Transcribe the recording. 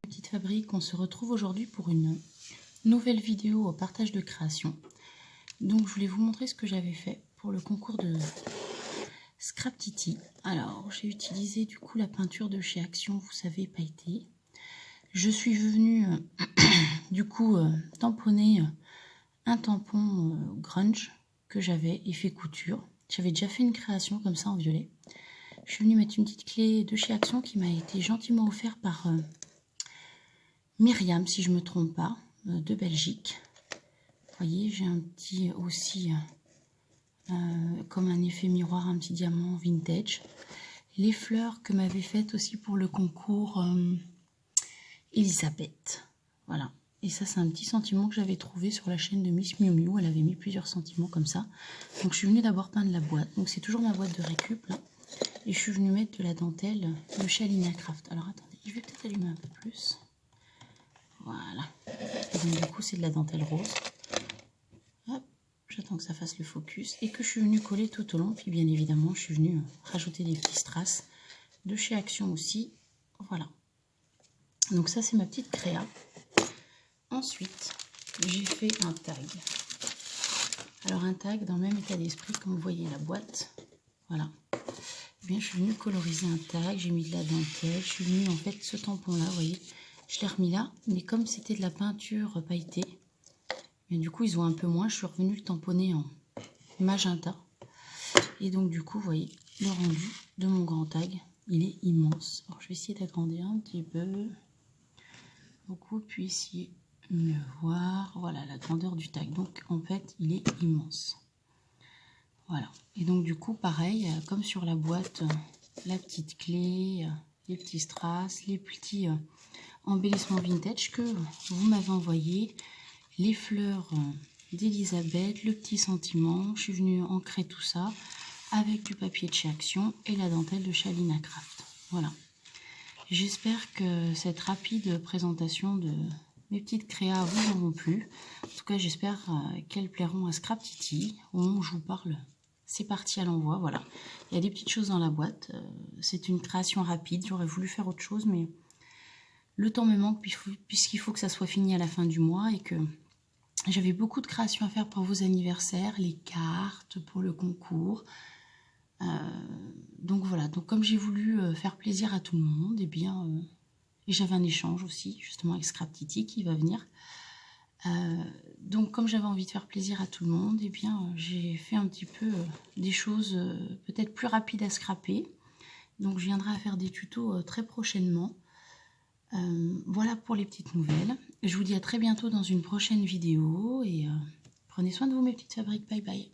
Petite fabrique, on se retrouve aujourd'hui pour une nouvelle vidéo au partage de création. Donc je voulais vous montrer ce que j'avais fait pour le concours de Scraptiti. Alors j'ai utilisé du coup la peinture de chez Action, vous savez, pailletée. Je suis venue du coup tamponner un tampon grunge que j'avais effet couture. J'avais déjà fait une création comme ça en violet. Je suis venue mettre une petite clé de chez Action qui m'a été gentiment offerte par Myriam, si je ne me trompe pas, de Belgique. Vous voyez, j'ai un petit aussi, comme un effet miroir, un petit diamant vintage. Les fleurs que m'avait faites aussi pour le concours Elisabeth. Voilà. Et ça, c'est un petit sentiment que j'avais trouvé sur la chaîne de Miss Miu Miu. Elle avait mis plusieurs sentiments comme ça. Donc, je suis venue d'abord peindre la boîte. Donc, c'est toujours ma boîte de récup, là. Et je suis venue mettre de la dentelle de chez Alina Craft. Alors, attendez, je vais peut-être allumer un peu plus. Voilà. Et donc, du coup, c'est de la dentelle rose. Hop, j'attends que ça fasse le focus. Et que je suis venue coller tout au long. Puis, bien évidemment, je suis venue rajouter des petits strass de chez Action aussi. Voilà. Donc, ça, c'est ma petite créa. Ensuite, j'ai fait un tag. Alors, un tag dans le même état d'esprit, comme vous voyez la boîte. Voilà. Eh bien, je suis venue coloriser un tag. J'ai mis de la dentelle. Je suis venue, en fait, ce tampon-là, vous voyez. Je l'ai remis là, mais comme c'était de la peinture pailletée, et du coup ils ont un peu moins, je suis revenue le tamponner en magenta. Et donc du coup, vous voyez, le rendu de mon grand tag, il est immense. Alors je vais essayer d'agrandir un petit peu, pour que vous puissiez mieux voir. Voilà la grandeur du tag. Donc en fait, il est immense. Voilà. Et donc du coup, pareil, comme sur la boîte, la petite clé, les petits strass, les petits embellissements vintage que vous m'avez envoyé, les fleurs d'Elisabeth, le petit sentiment. Je suis venue ancrer tout ça avec du papier de chez Action et la dentelle de chez Alina Craft. Voilà. J'espère que cette rapide présentation de mes petites créas vous auront plu. En tout cas, j'espère qu'elles plairont à Scraptiti. Au moment où je vous parle, c'est parti à l'envoi. Voilà. Il y a des petites choses dans la boîte. C'est une création rapide. J'aurais voulu faire autre chose, mais le temps me manque puisqu'il faut que ça soit fini à la fin du mois et que j'avais beaucoup de créations à faire pour vos anniversaires, les cartes pour le concours. Donc voilà, donc comme j'ai voulu faire plaisir à tout le monde, et bien, et j'avais un échange aussi justement avec Scraptiti qui va venir. Donc comme j'avais envie de faire plaisir à tout le monde, et bien j'ai fait un petit peu des choses peut-être plus rapides à scraper. Donc je viendrai à faire des tutos très prochainement. Voilà pour les petites nouvelles. Je vous dis à très bientôt dans une prochaine vidéo et prenez soin de vous mes petites fabriques. Bye bye.